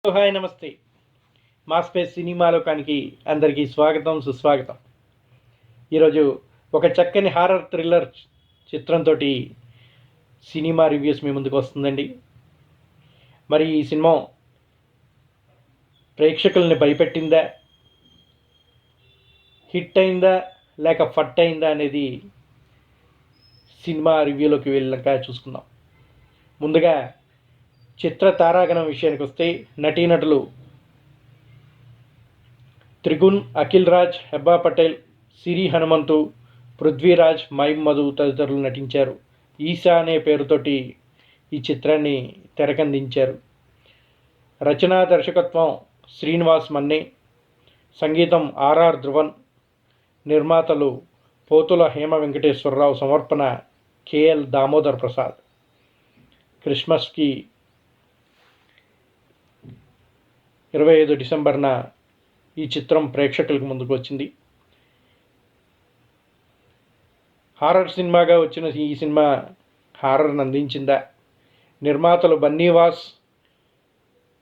Hi నమస్తే. మా space cinema లోకానికి అందరికీ స్వాగతం సుస్వాగతం. ఈరోజు ఒక చక్కని హారర్ థ్రిల్లర్ చిత్రంతో సినిమా రివ్యూస్ మీ ముందుకు వస్తుందండి. మరి ఈ సినిమా ప్రేక్షకుల్ని భయపెట్టిందా, హిట్ అయిందా, లేక ఫట్ అయిందా అనేది సినిమా రివ్యూలోకి వెళ్ళాక చూసుకుందాం. ముందుగా చిత్ర తారాగణం విషయానికి వస్తే నటీనటులు త్రిగుణ్, అఖిల్ రాజ్, హెబ్బా పటేల్, సిరి హనుమంతు, పృథ్వీరాజ్, మైమ్ మధు తదితరులు నటించారు. ఈశా అనే పేరుతోటి ఈ చిత్రాన్ని తెరకందించారు. రచనా దర్శకత్వం శ్రీనివాస్ మన్నే, సంగీతం ఆర్ఆర్ ధ్రువన్, నిర్మాతలు పోతుల హేమ వెంకటేశ్వరరావు, సమర్పణ కేఎల్ దామోదర్ ప్రసాద్. క్రిస్మస్కి 25 డిసెంబర్న ఈ చిత్రం ప్రేక్షకులకు ముందుకు వచ్చింది. హారర్ సినిమాగా వచ్చిన ఈ సినిమా హారర్ని అందించిందా? నిర్మాతలు బన్నీవాస్,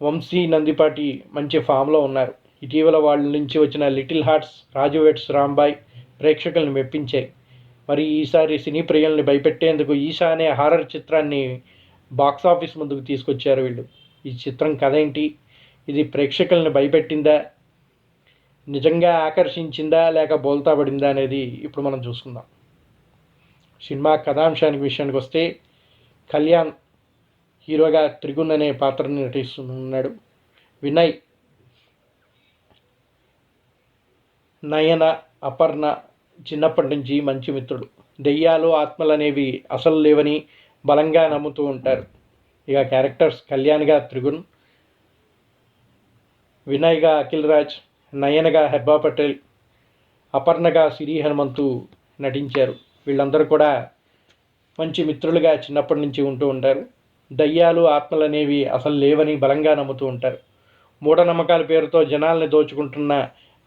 వంశీ నందిపాటి మంచి ఫామ్లో ఉన్నారు. ఇటీవల వాళ్ళ నుంచి వచ్చిన లిటిల్ హార్ట్స్, రాజు వెడ్స్ రాంబాయ్ ప్రేక్షకులను మెప్పించాయి. మరి ఈసారి సినీ ప్రియుల్ని భయపెట్టేందుకు ఈశా అనే హారర్ చిత్రాన్ని బాక్సాఫీస్ ముందుకు తీసుకొచ్చారు వీళ్ళు. ఈ చిత్రం కథ ఏంటి? ఇది ప్రేక్షకులను భయపెట్టిందా, నిజంగా ఆకర్షించిందా, లేక బోల్తా పడిందా అనేది ఇప్పుడు మనం చూసుకుందాం. సినిమా కథాంశానికి విషయానికి వస్తే కళ్యాణ్ హీరోగా త్రిగుణ్ అనే పాత్రని నటిస్తున్నాడు. వినయ్, నయన, అపర్ణ చిన్నప్పటి నుంచి మంచి మిత్రుడు. దెయ్యాలు, ఆత్మలు అనేవి అసలు లేవని బలంగా నమ్ముతూ ఉంటారు. ఇక క్యారెక్టర్స్ కళ్యాణ్గా త్రిగుణ్, వినయ్గా అఖిల్ రాజ్, నయనగా హెబ్బా పటేల్, అపర్ణగా సిరి హనుమంతు నటించారు. వీళ్ళందరూ కూడా మంచి మిత్రులుగా చిన్నప్పటి నుంచి ఉంటూ ఉంటారు. దయ్యాలు, ఆత్మలు అనేవి అసలు లేవని బలంగా నమ్ముతూ ఉంటారు. మూఢనమ్మకాల పేరుతో జనాల్ని దోచుకుంటున్న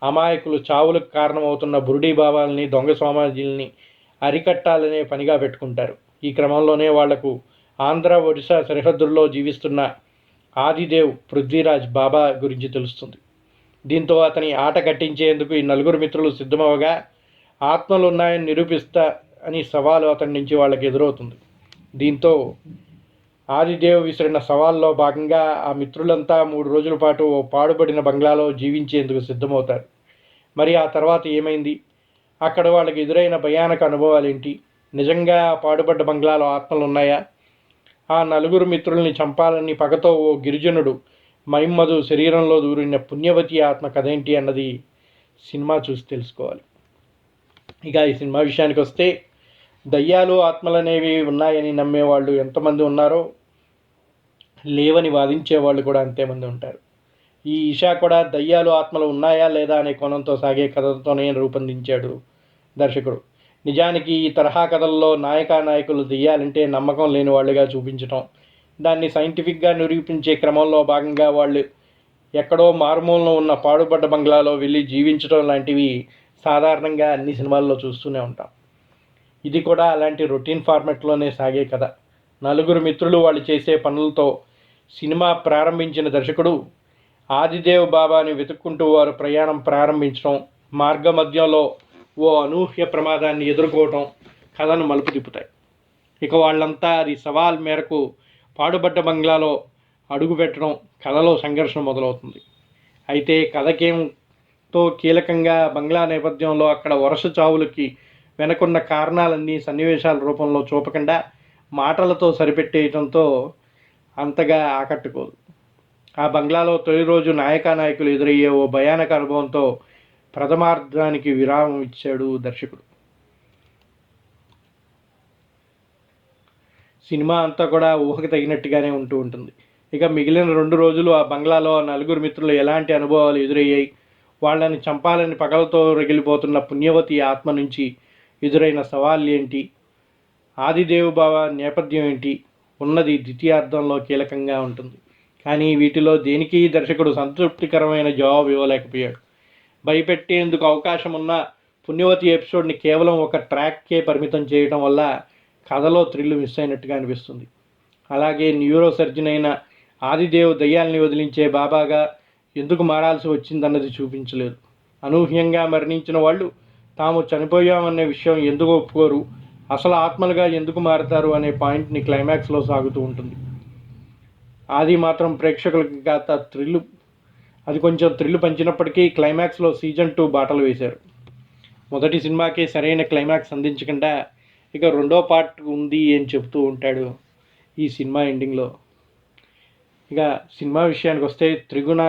అమాయకులు, చావులకు కారణమవుతున్న బురుడీ భావాలని, దొంగ సమాజుల్ని అరికట్టాలనే పనిగా పెట్టుకుంటారు. ఈ క్రమంలోనే వాళ్లకు ఆంధ్ర, ఒడిశా సరిహద్దుల్లో జీవిస్తున్న ఆదిదేవ్, పృథ్వీరాజ్ బాబా గురించి తెలుస్తుంది. దీంతో అతని ఆట కట్టించేందుకు ఈ నలుగురు మిత్రులు సిద్ధమవగా ఆత్మలు ఉన్నాయని నిరూపిస్తా అని సవాలు అతని నుంచి వాళ్ళకి ఎదురవుతుంది. దీంతో ఆదిదేవ్ విసిరిన సవాల్లో భాగంగా ఆ మిత్రులంతా 3 రోజుల పాటు ఓ పాడుబడిన బంగ్లాలో జీవించేందుకు సిద్ధమవుతారు. మరి ఆ తర్వాత ఏమైంది? అక్కడ వాళ్ళకి ఎదురైన భయానక అనుభవాలేంటి? నిజంగా ఆ పాడుబడ్డ బంగ్లాలో ఆత్మలు ఉన్నాయా? ఆ నలుగురు మిత్రుల్ని చంపాలని పగతో ఓ గిరిజనుడు మైమ్మధు శరీరంలో దూరిన పుణ్యవతి ఆత్మ కథ ఏంటి అన్నది సినిమా చూసి తెలుసుకోవాలి. ఇక ఈ సినిమా విషయానికి వస్తే దయ్యాలు, ఆత్మలనేవి ఉన్నాయని నమ్మేవాళ్ళు ఎంతమంది ఉన్నారో లేవని వాదించేవాళ్ళు కూడా అంతేమంది ఉంటారు. ఈ ఈషా కూడా దయ్యాలు, ఆత్మలు ఉన్నాయా లేదా అనే కోణంతో సాగే కథతోనే రూపొందించాడు దర్శకుడు. నిజానికి ఈ తరహా కథల్లో నాయకులు దెయ్యాలంటే నమ్మకం లేని వాళ్ళుగా చూపించటం, దాన్ని సైంటిఫిక్గా నిరూపించే క్రమంలో భాగంగా వాళ్ళు ఎక్కడో మారుమూలలో ఉన్న పాడుబడ్డ బంగ్లాలో వెళ్ళి జీవించడం లాంటివి సాధారణంగా అన్ని సినిమాల్లో చూస్తూనే ఉంటాం. ఇది కూడా అలాంటి రొటీన్ ఫార్మెట్లోనే సాగే కథ. నలుగురు మిత్రులు వాళ్ళు చేసే పనులతో సినిమా ప్రారంభించిన దర్శకుడు ఆదిదేవ్ బాబాని వెతుక్కుంటూ వారు ప్రయాణం ప్రారంభించడం, మార్గ మధ్యంలో ఓ అనూహ్య ప్రమాదాన్ని ఎదుర్కోవటం కథను మలుపు తిప్పుతాయి. ఇక వాళ్ళంతా అది సవాల్ మేరకు పాడుబడ్డ బంగ్లాలో అడుగుపెట్టడం, కథలో సంఘర్షణ మొదలవుతుంది. అయితే కథకేంతో కీలకంగా బంగ్లా నేపథ్యంలో అక్కడ వరుస చావులకి వెనకున్న కారణాలన్నీ సన్నివేశాల రూపంలో చూపకుండా మాటలతో సరిపెట్టేయడంతో అంతగా ఆకట్టుకోదు. ఆ బంగ్లాలో తొలి రోజు నాయకులు ఎదురయ్యే ఓ భయానక అనుభవంతో ప్రథమార్థానికి విరామం ఇచ్చాడు దర్శకుడు. సినిమా అంతా కూడా ఊహకు తగినట్టుగానే ఉంటూ ఉంటుంది. ఇక మిగిలిన 2 రోజులు ఆ బంగ్లాలో నలుగురు మిత్రులు ఎలాంటి అనుభవాలు ఎదురయ్యాయి, వాళ్ళని చంపాలని పగలతో రగిలిపోతున్న పుణ్యవతి ఆత్మ నుంచి ఎదురైన సవాళ్ళు ఏంటి, ఆదిదేవ్ బాబా నేపథ్యం ఏంటి ఉన్నది ద్వితీయార్థంలో కీలకంగా ఉంటుంది. కానీ వీటిలో దేనికి దర్శకుడు సంతృప్తికరమైన జవాబు ఇవ్వలేకపోయాడు. భయపెట్టేందుకు అవకాశం ఉన్న పుణ్యవతి ఎపిసోడ్ని కేవలం ఒక ట్రాక్కే పరిమితం చేయడం వల్ల కథలో థ్రిల్ మిస్ అయినట్టుగా అనిపిస్తుంది. అలాగే న్యూరో సర్జన్ అయిన ఆదిదేవ్ దయ్యాల్ని వదిలించే బాబాగా ఎందుకు మారాల్సి వచ్చిందన్నది చూపించలేదు. అనూహ్యంగా మరణించిన వాళ్ళు తాము చనిపోయామనే విషయం ఎందుకు ఒప్పుకోరు, అసలు ఆత్మలుగా ఎందుకు మారతారు అనే పాయింట్ని క్లైమాక్స్లో సాగుతూ ఉంటుంది. ఆది మాత్రం ప్రేక్షకులకి కాస్త అది కొంచెం థ్రిల్ పంచినప్పటికీ క్లైమాక్స్లో సీజన్ 2 బాటలు వేశారు. మొదటి సినిమాకే సరైన క్లైమాక్స్ అందించకుండా ఇక రెండో పార్ట్ ఉంది అని చెబుతూ ఉంటాడు ఈ సినిమా ఎండింగ్లో. ఇక సినిమా విషయానికి వస్తే త్రిగుణ,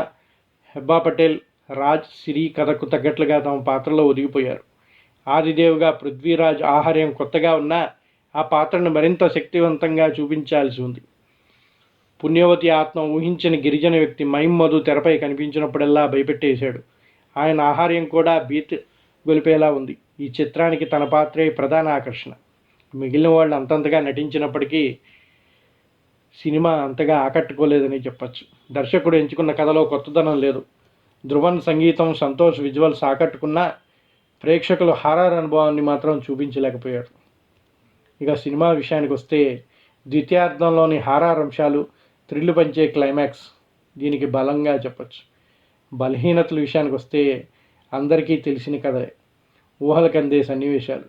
హెబ్బా పటేల్, రాజ్, సిరి కథకు తగ్గట్లుగా తమ పాత్రలో ఒదిగిపోయారు. ఆదిదేవ్గా పృథ్వీరాజ్ ఆహార్యం కొత్తగా ఉన్నా ఆ పాత్రను మరింత శక్తివంతంగా చూపించాల్సి ఉంది. పుణ్యవతి ఆత్మ ఊహించిన గిరిజన వ్యక్తి మైమ్ మధు తెరపై కనిపించినప్పుడల్లా భయపెట్టేశాడు. ఆయన ఆహార్యం కూడా బీట్ గొలిపేలా ఉంది. ఈ చిత్రానికి తన పాత్రే ప్రధాన ఆకర్షణ. మిగిలిన వాళ్ళు అంతంతగా నటించినప్పటికీ సినిమా అంతగా ఆకట్టుకోలేదని చెప్పచ్చు. దర్శకుడు ఎంచుకున్న కథలో కొత్తదనం లేదు. ధ్రువన్ సంగీతం, సంతోష్ విజువల్స్ ఆకట్టుకున్నా ప్రేక్షకులు హారర్ అనుభవాన్ని మాత్రం చూపించలేకపోయారు. ఇక సినిమా విషయానికి వస్తే ద్వితీయార్థంలోని హారర్ అంశాలు, థ్రిల్ పంచే క్లైమాక్స్ దీనికి బలంగా చెప్పచ్చు. బలహీనతల విషయానికి వస్తే అందరికీ తెలిసిన కథే. ఊహలకు అందే సన్నివేశాలు,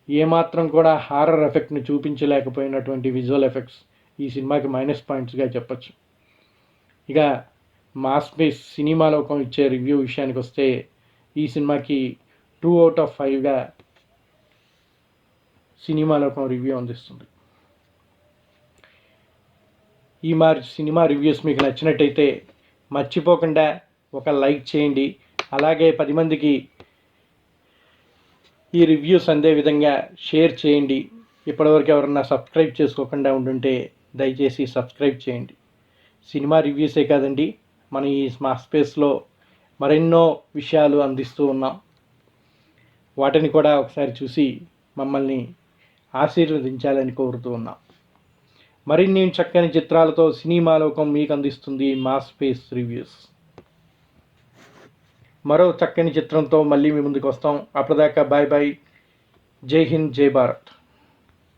ఏమాత్రం కూడా హారర్ ఎఫెక్ట్ని చూపించలేకపోయినటువంటి విజువల్ ఎఫెక్ట్స్ ఈ సినిమాకి మైనస్ పాయింట్స్గా చెప్పచ్చు. ఇక మాస్ బేస్ సినిమా లోకం ఇచ్చే రివ్యూ విషయానికి వస్తే ఈ సినిమాకి 2/5గా సినిమా లోకం రివ్యూ అందిస్తుంది. ఈ సినిమా రివ్యూస్ మీకు నచ్చినట్టయితే మర్చిపోకుండా ఒక లైక్ చేయండి. అలాగే 10 మందికి ఈ రివ్యూస్ అందే విధంగా షేర్ చేయండి. ఇప్పటివరకు ఎవరన్నా సబ్స్క్రైబ్ చేసుకోకుండా ఉండుంటే దయచేసి సబ్స్క్రైబ్ చేయండి. సినిమా రివ్యూసే కాదండి, మన ఈ స్మార్ట్ స్పేస్లో మరెన్నో విషయాలు అందిస్తూ ఉన్నాం. వాటిని కూడా ఒకసారి చూసి మమ్మల్ని ఆశీర్వదించాలని కోరుతూ ఉన్నాం. మరిన్ని చక్కని చిత్రాలతో సినిమా లోకం మీకు అందిస్తుంది మా స్పేస్ రివ్యూస్. మరో చక్కని చిత్రంతో మళ్ళీ మీ ముందుకు వస్తాం. అప్పటిదాకా బాయ్ బాయ్. జై హింద్, జై భారత్.